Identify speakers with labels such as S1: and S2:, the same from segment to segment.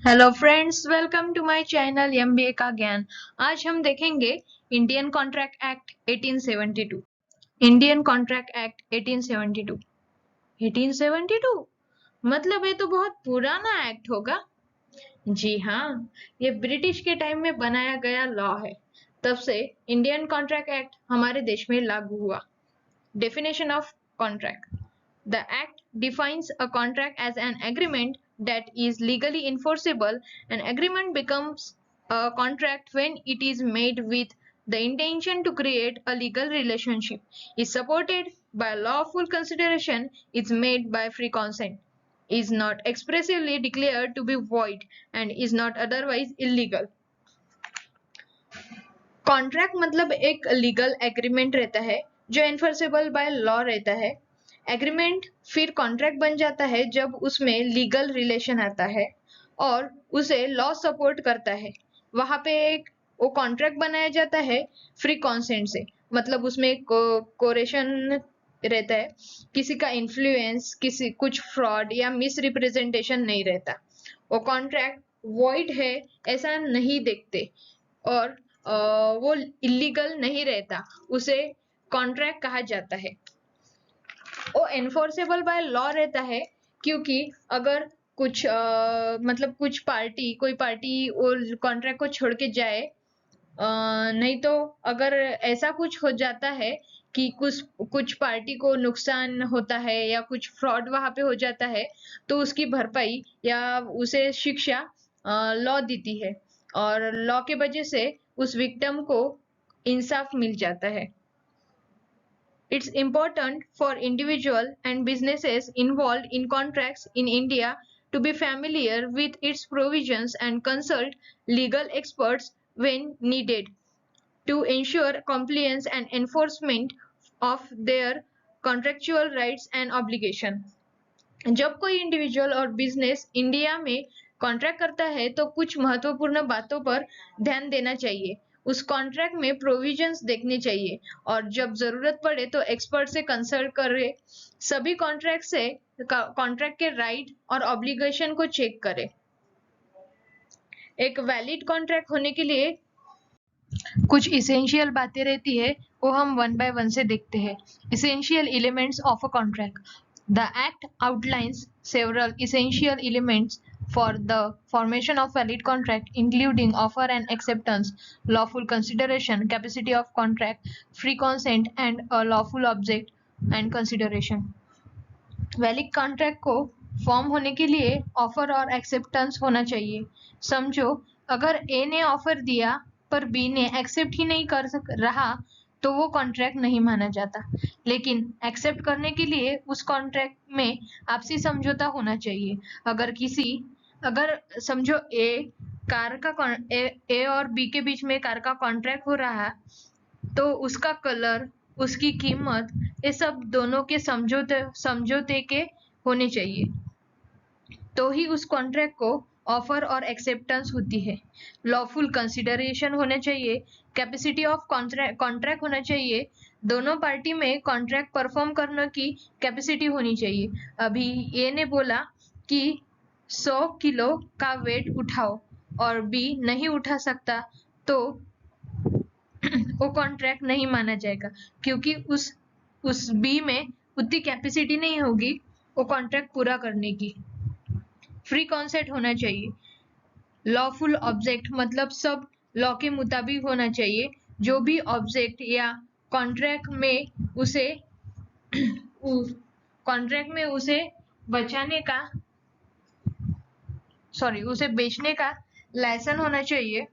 S1: Hello friends, welcome to my channel MBA का ज्ञान। आज हम देखेंगे Indian contract act 1872। Indian contract act 1872। 1872 मतलब ये तो बहुत पुराना एक्ट होगा। जी हाँ, ये ब्रिटिश के टाइम में बनाया गया लॉ है। तब से इंडियन कॉन्ट्रैक्ट एक्ट हमारे देश में लागू हुआ। Definition of contract. The Act defines a contract as an agreement that is legally enforceable. An agreement becomes a contract when it is made with the intention to create a legal relationship, is supported by lawful consideration, is made by free consent, is not expressly declared to be void, and is not otherwise illegal. Contract मतलब एक legal agreement रहता है जो enforceable by law रहता है। Agreement फिर contract बन जाता है जब उसमें लीगल रिलेशन आता है और उसे लॉ सपोर्ट करता है। वहां पे एक वो कॉन्ट्रैक्ट बनाया जाता है फ्री कॉन्सेंट से, मतलब उसमें कोरेशन रहता है, किसी का इन्फ्लुएंस, किसी कुछ फ्रॉड या मिस रिप्रेजेंटेशन नहीं रहता। वो कॉन्ट्रैक्ट वॉइड है ऐसा नहीं देखते और वो इलीगल नहीं रहता, उसे कॉन्ट्रैक्ट कहा जाता है। वो एनफोर्सेबल बाय लॉ रहता है क्योंकि अगर कुछ मतलब कोई पार्टी वो कॉन्ट्रैक्ट को छोड़ के जाए, नहीं तो अगर ऐसा कुछ हो जाता है कि कुछ कुछ पार्टी को नुकसान होता है या कुछ फ्रॉड वहां पे हो जाता है, तो उसकी भरपाई या उसे शिक्षा लॉ देती है और लॉ के वजह से उस विक्टिम को इंसाफ मिल जाता है। It's important for individuals and businesses involved in contracts in India to be familiar with its provisions and consult legal experts when needed to ensure compliance and enforcement of their contractual rights and obligations. जब कोई individual और business India में contract करता है तो कुछ महत्वपूर्ण बातों पर ध्यान देना चाहिए। उस कॉन्ट्रैक्ट में प्रोविजंस देखने चाहिए और जब जरूरत पड़े तो एक्सपर्ट से कंसल्ट करें। सभी कॉन्ट्रैक्ट के राइट और ऑब्लिगेशन को चेक करें। एक वैलिड कॉन्ट्रैक्ट होने के लिए कुछ इसेंशियल बातें रहती है, वो हम वन बाय वन से देखते हैं। Essential elements of a contract. The act outlines several essential elements for the formation of valid contract, including offer and acceptance, lawful consideration, capacity of contract, free consent, and a lawful object and consideration. Valid contract को form होने के लिए offer और acceptance होना चाहिए। समझो, अगर ए ने ऑफर दिया पर बी ने एक्सेप्ट ही नहीं कर रहा तो वो कॉन्ट्रैक्ट नहीं माना जाता। लेकिन एक्सेप्ट करने के लिए उस कॉन्ट्रैक्ट में आपसी समझौता होना चाहिए। अगर समझो ए और बी के बीच में कार का कॉन्ट्रैक्ट हो रहा है, तो उसका कलर, उसकी कीमत, ये सब दोनों के समझौते के होने चाहिए, तो ही उस कॉन्ट्रैक्ट को ऑफर और एक्सेप्टेंस होती है। लॉफुल कंसिडरेशन होना चाहिए, कैपेसिटी ऑफ कॉन्ट्रैक्ट होना चाहिए, दोनों पार्टी में कॉन्ट्रैक्ट परफॉर्म करने की कैपेसिटी होनी चाहिए। अभी ए ने बोला कि 100 किलो का वेट उठाओ और बी नहीं उठा सकता, तो वो कॉन्ट्रैक्ट नहीं माना जाएगा क्योंकि उस बी में उतनी कैपेसिटी नहीं होगी वो कॉन्ट्रैक्ट पूरा करने की। फ्री कॉन्सेंट होना चाहिए। लॉफुल ऑब्जेक्ट मतलब सब लॉ के मुताबिक होना चाहिए। जो भी ऑब्जेक्ट या कॉन्ट्रैक्ट में उसे उसे बेचने का लाइसेंस होना चाहिए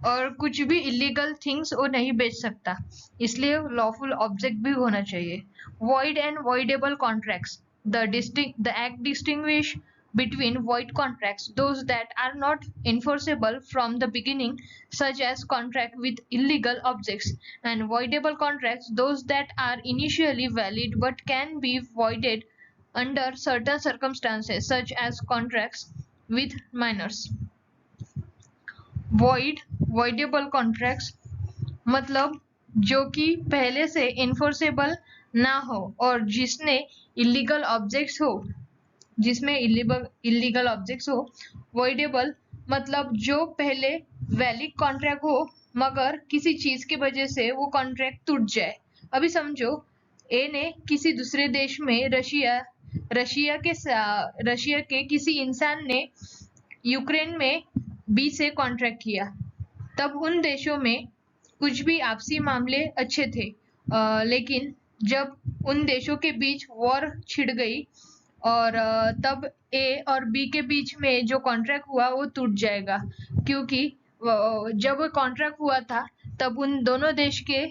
S1: और कुछ भी इलीगल थिंग्स वो नहीं बेच सकता, इसलिए लॉफुल ऑब्जेक्ट भी होना चाहिए। Void and voidable contracts. The act distinguish between void contracts, those that are not enforceable from the beginning, such as contract with illegal objects, and voidable contracts, those that are initially valid but can be voided under certain circumstances, such as contracts with minors. Voidable contracts मतलब जो कि पहले से enforceable ना हो और जिसने illegal objects हो, जिसमें इलीगल ऑब्जेक्ट्स हो। वॉइडेबल मतलब जो पहले वैलिड कॉन्ट्रैक्ट हो मगर किसी चीज की वजह से वो कॉन्ट्रैक्ट टूट जाए। अभी समझो, ए ने किसी दूसरे देश में रशिया के किसी इंसान ने यूक्रेन में बी से कॉन्ट्रैक्ट किया। तब उन देशों में कुछ भी आपसी मामले अच्छे थे, लेकिन जब उन देशों के बीच वॉर छिड़ गई और तब ए और बी के बीच में जो कॉन्ट्रैक्ट हुआ वो टूट जाएगा, क्योंकि जब वो कॉन्ट्रैक्ट हुआ था तब उन दोनों देश के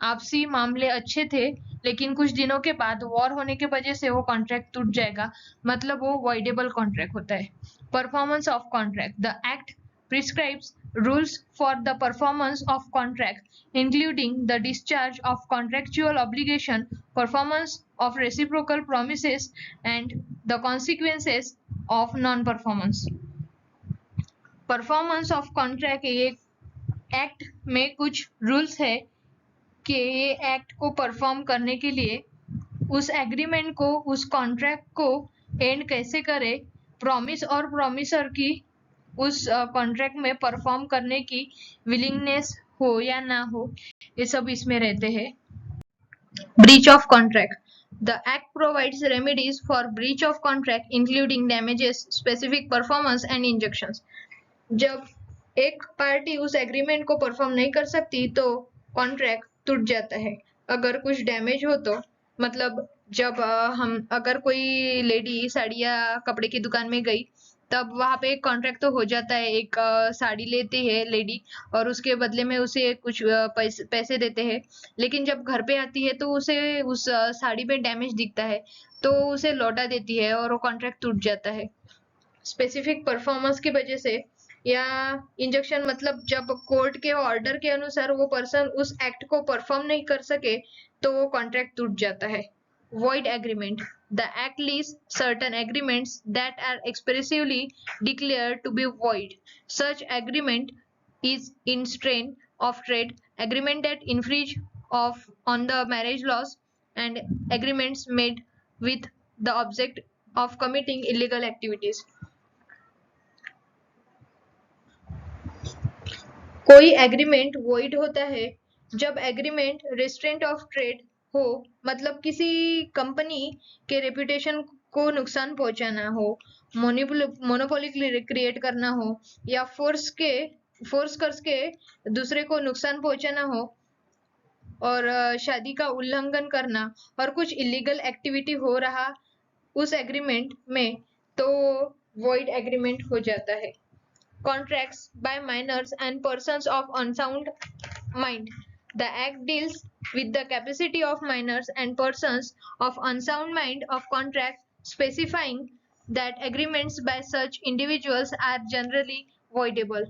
S1: आपसी मामले अच्छे थे, लेकिन कुछ दिनों के बाद वॉर होने की वजह से वो कॉन्ट्रैक्ट टूट जाएगा, मतलब वो वॉइडेबल कॉन्ट्रैक्ट होता है। Performance of contract, the act prescribes rules for the performance of contract, including the discharge of contractual obligation, performance of reciprocal promises, and the consequences of non-performance. Performance of contract ये act में कुछ rules है कि ये act को perform करने के लिए उस एग्रीमेंट को, उस कॉन्ट्रैक्ट को एंड कैसे करे, प्रॉमिस और प्रॉमिसर की उस कॉन्ट्रैक्ट में परफॉर्म करने की विलिंगनेस हो या ना हो, ये सब इसमें रहते हैं। Breach of contract, the act provides remedies for breach of contract including damages, specific performance and injunctions. जब एक पार्टी उस एग्रीमेंट को परफॉर्म नहीं कर सकती तो कॉन्ट्रैक्ट टूट जाता है। अगर कुछ डैमेज हो तो, मतलब जब अगर कोई लेडी साड़ी या कपड़े की दुकान में गई तब वहां पे एक कॉन्ट्रैक्ट तो हो जाता है। एक साड़ी लेती है लेडी और उसके बदले में उसे कुछ पैसे देते हैं, लेकिन जब घर पे आती है तो उसे उस साड़ी पे डैमेज दिखता है तो उसे लौटा देती है और वो कॉन्ट्रैक्ट टूट जाता है। स्पेसिफिक परफॉर्मेंस की वजह से या इंजेक्शन मतलब जब कोर्ट के ऑर्डर के अनुसार वो पर्सन उस एक्ट को परफॉर्म नहीं कर सके तो वो कॉन्ट्रैक्ट टूट जाता है। void agreement, the act lists certain agreements that are expressly declared to be void. Such agreement is in strain of trade, agreement that infringe on the marriage laws, and agreements made with the object of committing illegal activities. कोई agreement void होता है जब agreement restaurant of trade हो, मतलब किसी company के reputation को नुकसान पहुंचाना हो, मोनोपोली क्रिएट करना हो या फोर्स करके दूसरे को नुकसान पहुंचाना हो और शादी का उल्लंघन करना और कुछ इलीगल एक्टिविटी हो रहा उस एग्रीमेंट में, तो वॉइड एग्रीमेंट हो जाता है। Contracts by minors and persons of unsound mind. The Act deals with the capacity of minors and persons of unsound mind of contract, specifying that agreements by such individuals are generally voidable.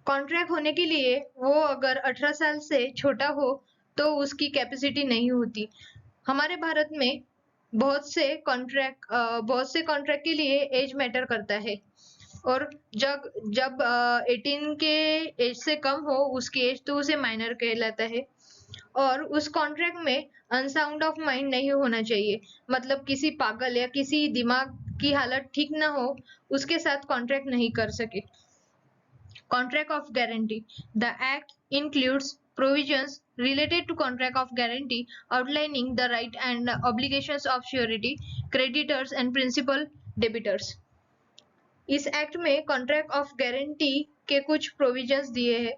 S1: Contract होने के लिए वो अगर 18 साल से छोटा हो तो उसकी कैपेसिटी नहीं होती। हमारे भारत में बहुत से कॉन्ट्रैक्ट के लिए एज मैटर करता है और जब 18 के एज से कम हो उसकी एज तो उसे माइनर कहलाता है। और उस कॉन्ट्रैक्ट में अनसाउंड ऑफ माइंड नहीं होना चाहिए, मतलब किसी पागल या किसी दिमाग की हालत ठीक ना हो उसके साथ कॉन्ट्रैक्ट नहीं कर सके। Contract of guarantee. The Act includes provisions related to contract of guarantee outlining the right and obligations of surety, creditors and principal debitors. इस एक्ट में कॉन्ट्रैक्ट ऑफ गारंटी के कुछ प्रोविजंस दिए हैं।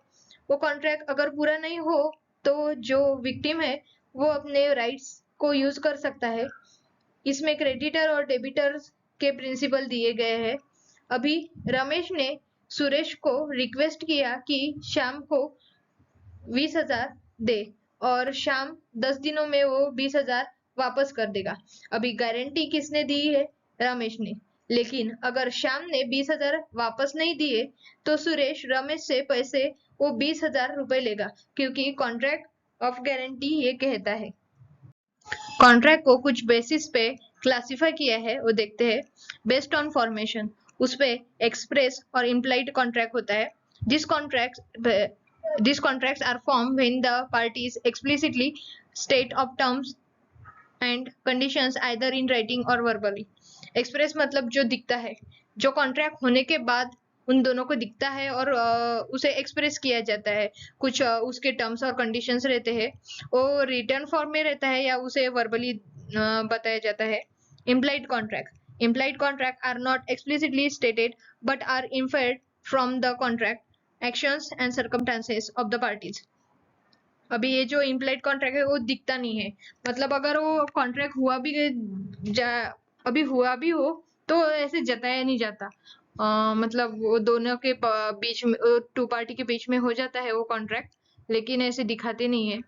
S1: वो कॉन्ट्रैक्ट अगर पूरा नहीं हो तो जो विक्टिम है वो अपने राइट्स को यूज कर सकता है। इसमें क्रेडिटर और डेबिटर्स के प्रिंसिपल दिए गए हैं। अभी रमेश ने सुरेश को रिक्वेस्ट किया कि शाम को 20,000 दे और शाम 10 दिनों में वो 20,000 वापस कर देगा। अभी गारंटी किसने दी है? रमेश ने। लेकिन अगर श्याम ने 20,000 वापस नहीं दिए तो सुरेश रमेश से पैसे वो 20,000 रुपए लेगा, क्योंकि कॉन्ट्रैक्ट ऑफ गारंटी ये कहता है। कॉन्ट्रैक्ट को कुछ बेसिस पे क्लासिफाई किया है, वो देखते हैं। बेस्ड ऑन फॉर्मेशन, उस पे एक्सप्रेस और इम्प्लाइड कॉन्ट्रैक्ट होता है। These contracts are formed when the parties explicitly state of terms and conditions either in writing or verbally. Express मतलब जो दिखता है, जो कॉन्ट्रैक्ट होने के बाद उन दोनों को दिखता है और उसे एक्सप्रेस किया जाता है, कुछ उसके टर्म्स और कंडीशंस रहते हैं, वो रिटर्न फॉर्म में रहता है या उसे वर्बली बताया जाता है. Implied contract are not explicitly stated but are inferred from the contract actions and circumstances of the parties. अभी ये जो इम्प्लाइड कॉन्ट्रैक्ट है वो दिखता नहीं है, मतलब अगर वो कॉन्ट्रैक्ट अभी हुआ भी हो तो ऐसे जताया नहीं जाता. मतलब वो दोनों के बीच में, टू पार्टी के बीच में हो जाता है वो कॉन्ट्रैक्ट, लेकिन ऐसे दिखाते नहीं है.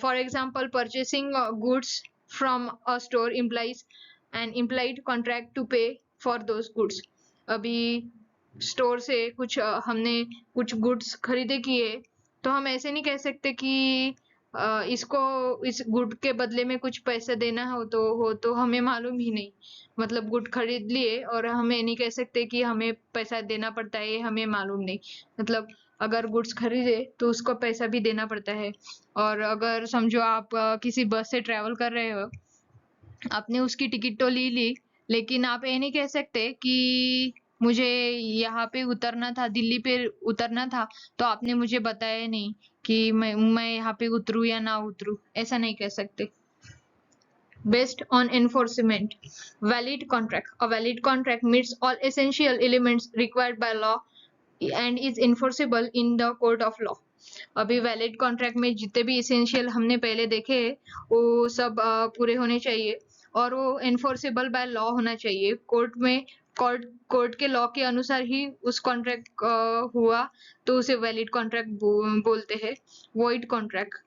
S1: For example, purchasing goods from a store implies an implied contract to pay for those goods. अभी स्टोर से हमने कुछ गुड्स खरीदे किए, तो हम ऐसे नहीं कह सकते कि इसको इस गुड के बदले में कुछ पैसे देना हो तो हमें मालूम ही नहीं. मतलब गुड खरीद लिए और हमें नहीं कह सकते कि हमें पैसा देना पड़ता है, ये हमें मालूम नहीं. मतलब अगर गुड्स खरीदे तो उसको पैसा भी देना पड़ता है. और अगर समझो आप किसी बस से ट्रेवल कर रहे हो, आपने उसकी टिकट तो ली, लेकिन आप ये नहीं कह सकते कि मुझे यहाँ पे उतरना था, दिल्ली पे उतरना था, तो आपने मुझे बताया नहीं कि मैं यहाँ पे उतरूँ या ना उतरूँ, ऐसा नहीं कह सकते. Based on enforcement, valid contract. A valid contract meets all essential elements required by law and is enforceable in the court of law. अभी वैलिड कॉन्ट्रैक्ट में जितने भी इसेंशियल हमने पहले देखे वो सब पूरे होने चाहिए और वो एनफोर्सेबल बाय लॉ होना चाहिए. कोर्ट के लॉ के अनुसार ही उस कॉन्ट्रैक्ट हुआ तो उसे वैलिड कॉन्ट्रैक्ट बोलते हैं. Void contract.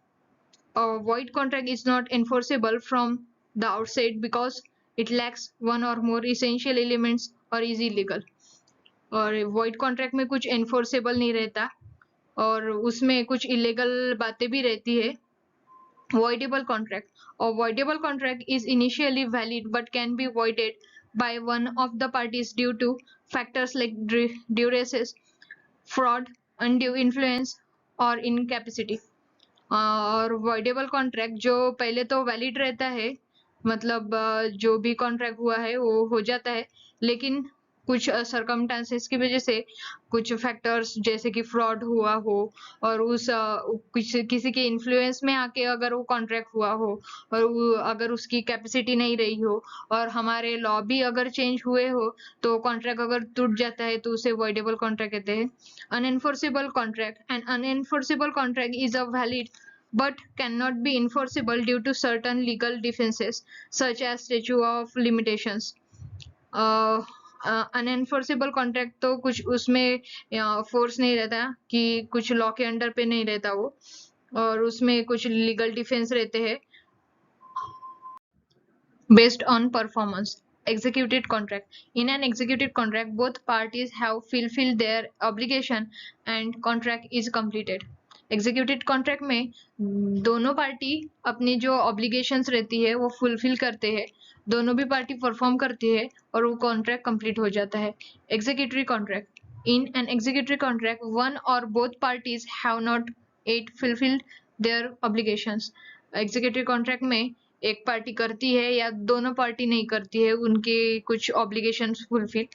S1: A void contract is not enforceable from the outset because it lacks one or more essential elements or is illegal. और void contract में कुछ enforceable नहीं रहता और उसमें कुछ illegal बातें भी रहती है. Voidable contract. A voidable contract is initially valid but can be voided by one of the parties due to factors like duress, fraud, undue influence or incapacity. और वॉइडेबल कॉन्ट्रैक्ट जो पहले तो वैलिड रहता है, मतलब जो भी कॉन्ट्रैक्ट हुआ है वो हो जाता है, लेकिन कुछ सरकमस्टांसेस की वजह से, कुछ फैक्टर्स जैसे कि फ्रॉड हुआ हो और किसी के इन्फ्लुएंस में आके अगर वो कॉन्ट्रैक्ट हुआ हो और अगर उसकी कैपेसिटी नहीं रही हो और हमारे लॉ भी अगर चेंज हुए हो तो कॉन्ट्रैक्ट अगर टूट जाता है तो उसे वॉइडेबल कॉन्ट्रैक्ट कहते हैं. Unenforceable contract. An unenforceable contract is a valid but cannot be enforceable due to certain legal defenses such as statute of limitations. Unenforceable contract तो कुछ उसमें फोर्स नहीं रहता कि कुछ लॉ के अंडर पे नहीं रहता वो, और उसमें कुछ लीगल डिफेंस रहते हैं. Based on performance. Executed contract. In an executed contract, both parties have fulfilled their obligation and contract is completed. Executive contract में दोनों पार्टी अपनी जो ऑब्लिगेशंस रहती है वो फुलफिल करते हैं, दोनों भी पार्टी परफॉर्म करती है और वो कॉन्ट्रैक्ट कंप्लीट हो जाता है. Executive contract. In an executive contract one or both parties have not yet fulfilled their obligations. Executive contract में एक पार्टी करती है या दोनों पार्टी नहीं करती है उनके कुछ ऑब्लिगेशंस फुलफिल,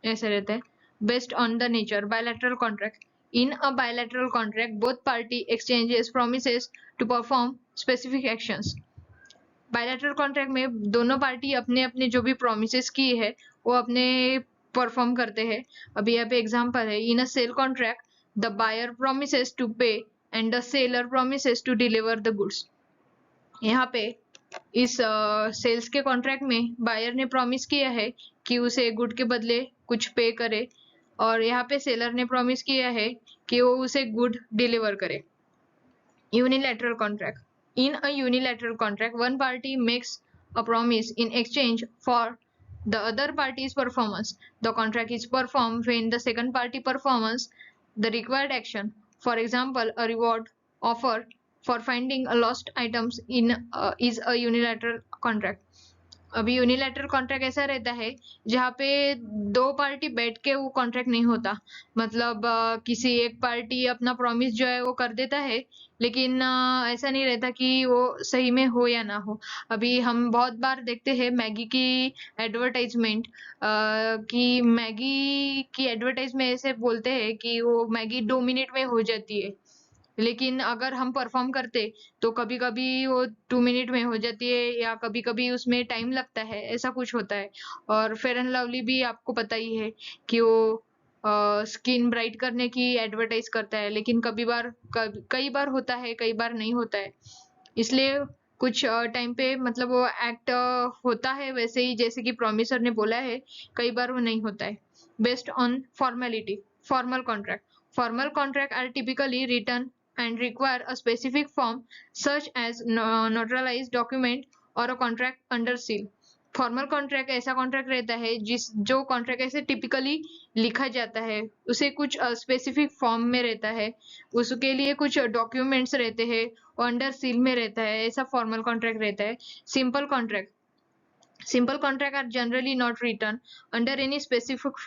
S1: ऐसे रहता है. Based on the nature. Bilateral contract. In a bilateral contract, both party exchanges promises to perform specific actions. Bilateral contract में दोनों पार्टी अपने अपने जो भी promises की है वो अपने परफॉर्म करते हैं. अभी यहाँ पे एग्जांपल है. In a sale contract, the buyer promises to pay and the seller promises to deliver the goods. यहाँ पे इस सेल्स के कॉन्ट्रैक्ट में बायर ने प्रॉमिस किया है कि उसे गुड के बदले कुछ पे करे और यहाँ पे सेलर ने प्रॉमिस किया है कि वो उसे गुड डिलीवर करे. Unilateral contract. In a unilateral contract one party makes a promise in exchange for the other party's performance. The contract is performed when the second party performs the required action. For example, a reward offer for finding a lost items is a unilateral contract. अभी unilateral contract ऐसा रहता है जहाँ पे दो party बैठ के वो कॉन्ट्रैक्ट नहीं होता। मतलब किसी एक पार्टी अपना प्रॉमिस जो है वो कर देता है, लेकिन ऐसा नहीं रहता कि वो सही में हो या ना हो। अभी हम बहुत बार देखते हैं मैगी की एडवर्टाइजमेंट, कि मैगी की एडवर्टाइज में ऐसे बोलते हैं कि वो मैगी 2 मिनट में हो जाती है, लेकिन अगर हम परफॉर्म करते तो कभी-कभी वो 2 मिनट में हो जाती है या कभी-कभी उसमें टाइम लगता है, ऐसा कुछ होता है। और फेयर एंड लवली भी आपको पता ही है कि वो स्किन ब्राइट करने की एडवर्टाइज करता है, लेकिन कई बार होता है, कई बार नहीं होता है। इसलिए कुछ टाइम पे मतलब वो एक्ट होता है वैसे ही जैसे कि प्रोमिसर ने बोला है, कई बार वो नहीं होता है। Based on formality, formal contract, formal contracts are typically written and require a specific form such as notarized document or a contract under seal. Formal contract ऐसा कॉन्ट्रैक्ट रहता है जो कॉन्ट्रैक्ट ऐसे टिपिकली लिखा जाता है, उसे कुछ स्पेसिफिक फॉर्म में रहता है, उसके लिए कुछ डॉक्यूमेंट्स रहते हैं, अंडर सील में रहता है, ऐसा फॉर्मल कॉन्ट्रैक्ट रहता है। Simple contract, simple contracts are generally not written under any specific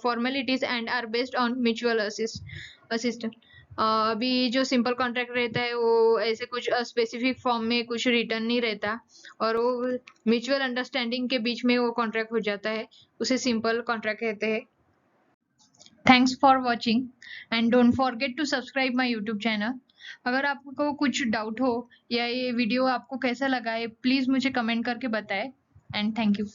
S1: formalities and are based on mutual assistance. अभी जो सिंपल कॉन्ट्रैक्ट रहता है वो ऐसे कुछ स्पेसिफिक फॉर्म में कुछ रिटर्न नहीं रहता, और वो म्यूचुअल अंडरस्टैंडिंग के बीच में वो कॉन्ट्रैक्ट हो जाता है, उसे सिंपल कॉन्ट्रैक्ट कहते हैं। Thanks for watching and don't forget to subscribe my YouTube channel. अगर आपको कुछ डाउट हो या ये वीडियो आपको कैसा लगा है, प्लीज़ मुझे कमेंट करके बताएं, एंड थैंक यू।